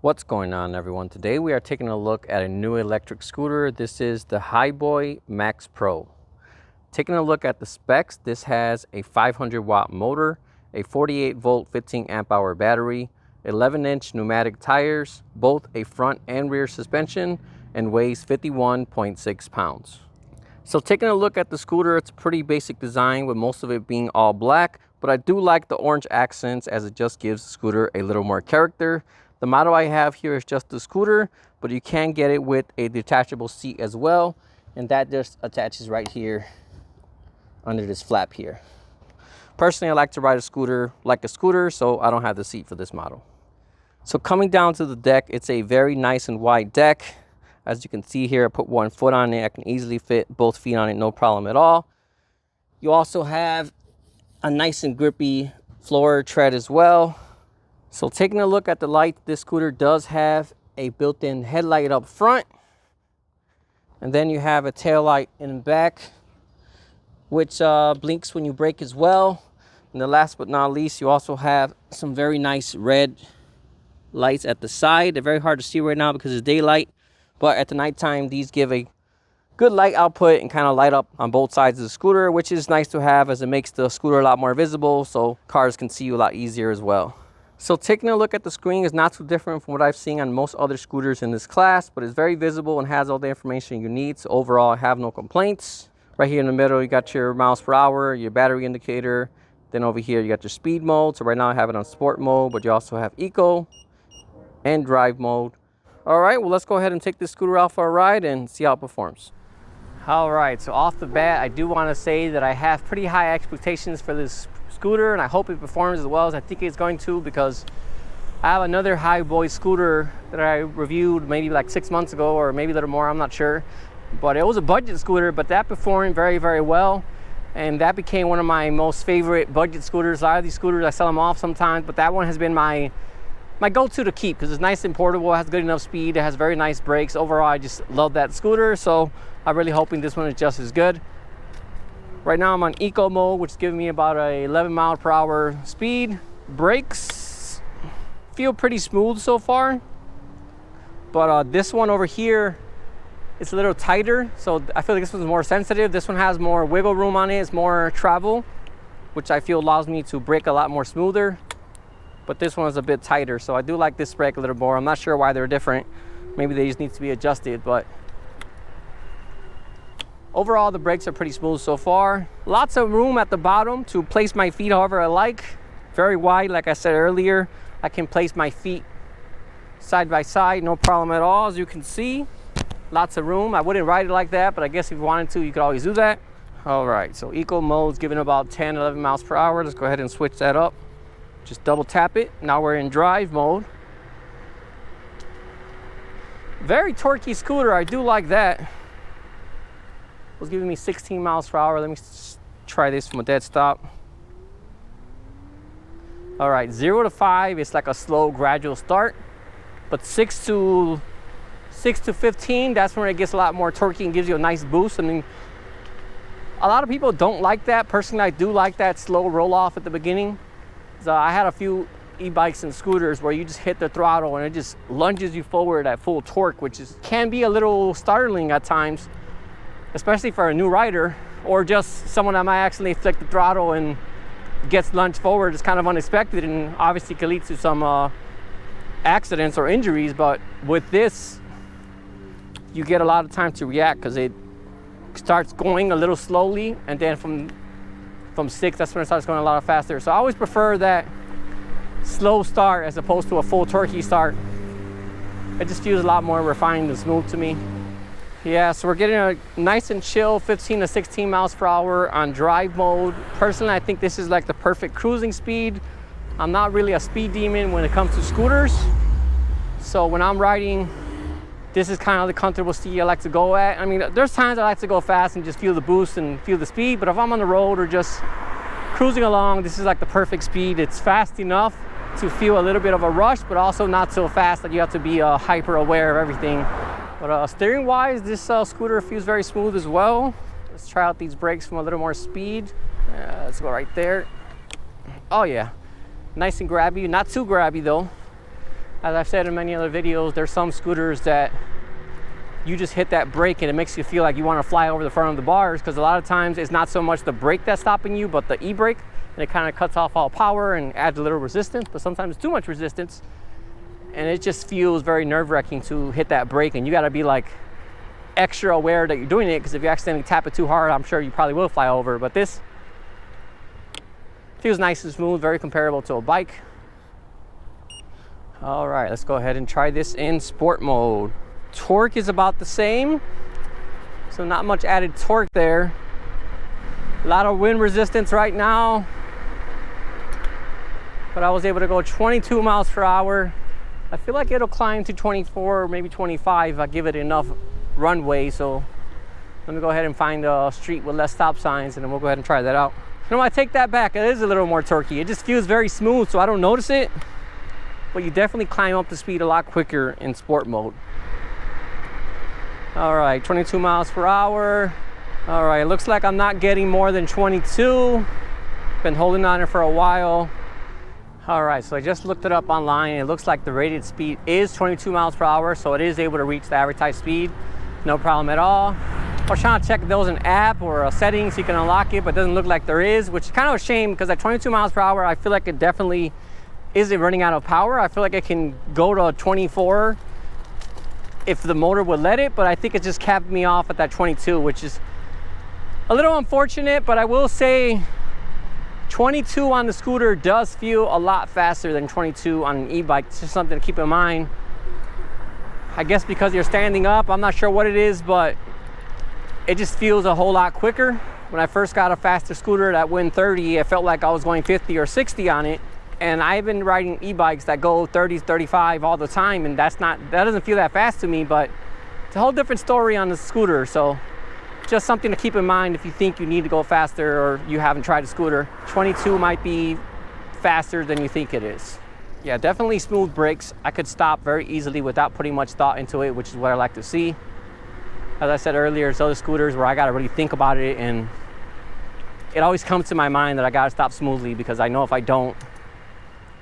What's going on, everyone? Today we are taking a look at a new electric scooter. This is the Hiboy Max Pro. Taking a look at the specs, this has a 500 watt motor, a 48 volt 15 amp hour battery, 11-inch pneumatic tires, both a front and rear suspension, and weighs 51.6 pounds. So taking a look at the scooter, it's a pretty basic design with most of it being all black, but I do like the orange accents as it just gives the scooter a little more character. The model I have here is just the scooter, but you can get it with a detachable seat as well, and that just attaches right here under this flap here. Personally, I like to ride a scooter like a scooter, so I don't have the seat for this model. So coming down to the deck, it's a very nice and wide deck. As you can see here, I put one foot on it. I can easily fit both feet on it, no problem at all. You also have a nice and grippy floor tread as well. So taking a look at the light, this scooter does have a built-in headlight up front. And then you have a tail light in the back, which blinks when you brake as well. And the last but not least, you also have some very nice red lights at the side. They're very hard to see right now because it's daylight, but at the nighttime, these give a good light output and kind of light up on both sides of the scooter, which is nice to have as it makes the scooter a lot more visible so cars can see you a lot easier as well. So taking a look at the screen is not too different from what I've seen on most other scooters in this class, but it's very visible and has all the information you need. So overall, I have no complaints. Right here in the middle, you got your miles per hour, your battery indicator. Then over here, you got your speed mode. So right now I have it on sport mode, but you also have eco and drive mode. All right, well, let's go ahead and take this scooter out for a ride and see how it performs. All right, so off the bat, I do want to say that I have pretty high expectations for this scooter, and I hope it performs as well as I think it's going to, because I have another Hiboy scooter that I reviewed maybe like 6 months ago, or maybe a little more, I'm not sure. But it was a budget scooter, but that performed very, very well. And that became one of my most favorite budget scooters. A lot of these scooters, I sell them off sometimes, but that one has been my go-to to keep because it's nice and portable, it has good enough speed, it has very nice brakes. Overall, I just love that scooter, so I'm really hoping this one is just as good. Right now I'm on eco mode, which is giving me about a 11 mile per hour speed. Brakes feel pretty smooth so far, but this one over here, it's a little tighter, so I feel like this one's more sensitive. This one has more wiggle room on it, it's more travel, which I feel allows me to brake a lot more smoother. But this one is a bit tighter, so I do like this brake a little more. I'm not sure why they're different. Maybe they just need to be adjusted, but overall, the brakes are pretty smooth so far. Lots of room at the bottom to place my feet however I like. Very wide, like I said earlier. I can place my feet side by side, no problem at all, as you can see. Lots of room. I wouldn't ride it like that, but I guess if you wanted to, you could always do that. All right, so eco mode's giving about 10, 11 miles per hour. Let's go ahead and switch that up. Just double tap it. Now we're in drive mode. Very torquey scooter, I do like that. It was giving me 16 miles per hour. Let me try this from a dead stop. All right, 0 to 5, it's like a slow, gradual start. But 6 to 15, that's when it gets a lot more torquey and gives you a nice boost. I mean, a lot of people don't like that. Personally, I do like that slow roll off at the beginning. So I had a few e-bikes and scooters where you just hit the throttle and it just lunges you forward at full torque, which can be a little startling at times, especially for a new rider or just someone that might accidentally flick the throttle and gets lunged forward. It's kind of unexpected and obviously can lead to some accidents or injuries. But with this, you get a lot of time to react because it starts going a little slowly, and then from 6, that's when it starts going a lot faster. So I always prefer that slow start as opposed to a full torquey start. It just feels a lot more refined and smooth to me. Yeah, so we're getting a nice and chill 15 to 16 miles per hour on drive mode. Personally, I think this is like the perfect cruising speed. I'm not really a speed demon when it comes to scooters. So when I'm riding, this is kind of the comfortable speed I like to go at. I mean, there's times I like to go fast and just feel the boost and feel the speed, but if I'm on the road or just cruising along, this is like the perfect speed. It's fast enough to feel a little bit of a rush, but also not so fast that you have to be hyper aware of everything. But steering wise, this scooter feels very smooth as well. Let's try out these brakes from a little more speed. Let's go right there. Oh yeah, nice and grabby, not too grabby though. As I've said in many other videos, there's some scooters that you just hit that brake and it makes you feel like you want to fly over the front of the bars, because a lot of times it's not so much the brake that's stopping you, but the e-brake, and it kind of cuts off all power and adds a little resistance, but sometimes too much resistance, and it just feels very nerve-wracking to hit that brake, and you got to be like extra aware that you're doing it, because if you accidentally tap it too hard, I'm sure you probably will fly over. But this feels nice and smooth, very comparable to a bike. All right, let's go ahead and try this in sport mode. Torque is about the same, so not much added torque there. A lot of wind resistance right now, but I was able to go 22 miles per hour. I feel like it'll climb to 24, maybe 25 if I give it enough runway. So let me go ahead and find a street with less stop signs, and then we'll go ahead and try that out. You know, I take that back. It is a little more torquey. It just feels very smooth, so I don't notice it, but you definitely climb up the speed a lot quicker in sport mode. All right, 22 miles per hour. All right, looks like I'm not getting more than 22. Been holding on it for a while. All right, so I just looked it up online. It looks like the rated speed is 22 miles per hour, so it is able to reach the advertised speed. No problem at all. I was trying to check if there was an app or a setting so you can unlock it, but it doesn't look like there is, which is kind of a shame, because at 22 miles per hour, I feel like it definitely isn't running out of power. I feel like it can go to 24 if the motor would let it, but I think it just capped me off at that 22, which is a little unfortunate. But I will say 22 on the scooter does feel a lot faster than 22 on an e-bike. It's just something to keep in mind. I guess because you're standing up, I'm not sure what it is, but it just feels a whole lot quicker. When I first got a faster scooter that went 30, it felt like I was going 50 or 60 on it. And I've been riding e-bikes that go 30, 35 all the time, and that doesn't feel that fast to me, but it's a whole different story on the scooter. So just something to keep in mind if you think you need to go faster or you haven't tried a scooter. 22 might be faster than you think it is. Yeah, definitely smooth brakes. I could stop very easily without putting much thought into it, which is what I like to see. As I said earlier, there's other scooters where I gotta really think about it, and it always comes to my mind that I gotta stop smoothly, because I know if I don't,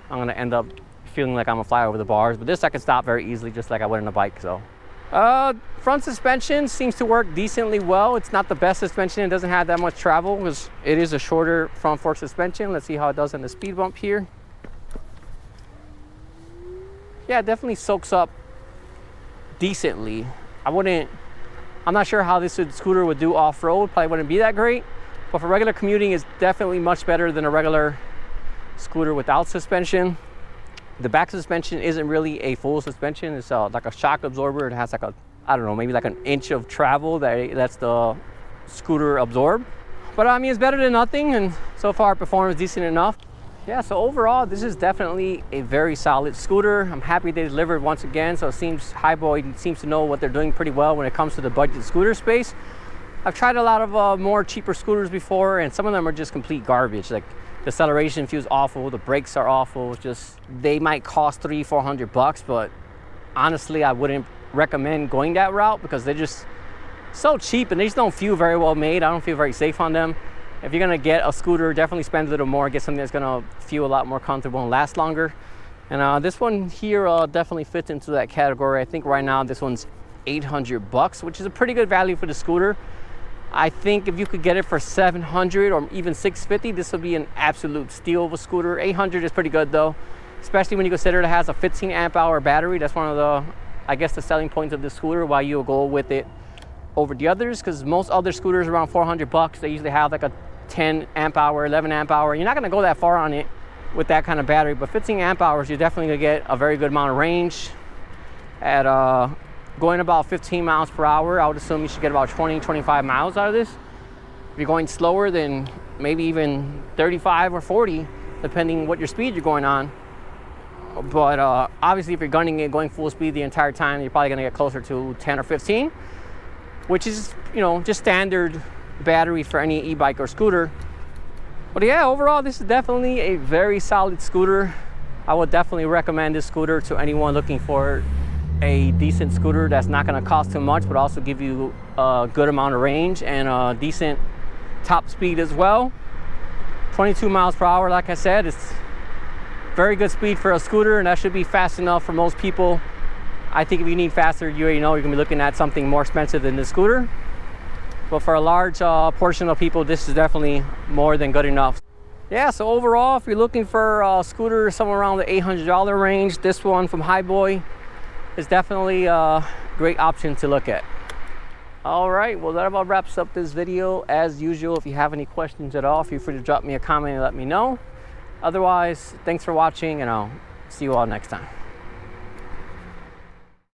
I'm gonna end up feeling like I'm gonna fly over the bars. But this I can stop very easily, just like I would in a bike. So front suspension seems to work decently well. It's not the best suspension. It doesn't have that much travel because it is a shorter front fork suspension. Let's see how it does on the speed bump here. Yeah, it definitely soaks up decently. I'm not sure how this scooter would do off-road. Probably wouldn't be that great, but for regular commuting, it's definitely much better than a regular scooter without suspension. The back suspension isn't really a full suspension. It's like a shock absorber. It has like I don't know, maybe like an inch of travel that's the scooter absorbed. But I mean, it's better than nothing, and so far it performs decent enough. Yeah, so overall, this is definitely a very solid scooter. I'm happy they delivered once again. So it seems Hiboy seems to know what they're doing pretty well when it comes to the budget scooter space. I've tried a lot of more cheaper scooters before, and some of them are just complete garbage. Like the acceleration feels awful, the brakes are awful. Just they might cost $300-400, but honestly, I wouldn't recommend going that route because they're just so cheap and they just don't feel very well made. I don't feel very safe on them. If you're gonna get a scooter, definitely spend a little more, get something that's gonna feel a lot more comfortable and last longer. And this one here definitely fits into that category. I think right now this one's $800, which is a pretty good value for the scooter. I think if you could get it for $700 or even $650, this would be an absolute steal of a scooter. $800 is pretty good though, especially when you consider it has a 15 amp hour battery. That's one of the, I guess, the selling points of this scooter, why you'll go with it over the others, because most other scooters around $400, they usually have like a 10 amp hour, 11 amp hour. You're not gonna go that far on it with that kind of battery, but 15 amp hours, you're definitely gonna get a very good amount of range. At going about 15 miles per hour, I would assume you should get about 20-25 miles out of this. If you're going slower, then maybe even 35 or 40, depending what your speed you're going on. But obviously if you're gunning it, going full speed the entire time, you're probably gonna get closer to 10 or 15, which is, you know, just standard battery for any e-bike or scooter. But yeah, overall, this is definitely a very solid scooter. I would definitely recommend this scooter to anyone looking for a decent scooter that's not going to cost too much, but also give you a good amount of range and a decent top speed as well. 22 miles per hour, like I said, Very good speed for a scooter, and that should be fast enough for most people. I think if you need faster, you already know you're gonna be looking at something more expensive than the scooter. But for a large portion of people, this is definitely more than good enough. Yeah, so overall, if you're looking for a scooter somewhere around the $800 range, this one from Hiboy is definitely a great option to look at. All right, well, that about wraps up this video. As usual, if you have any questions at all, feel free to drop me a comment and let me know. Otherwise, thanks for watching, and I'll see you all next time.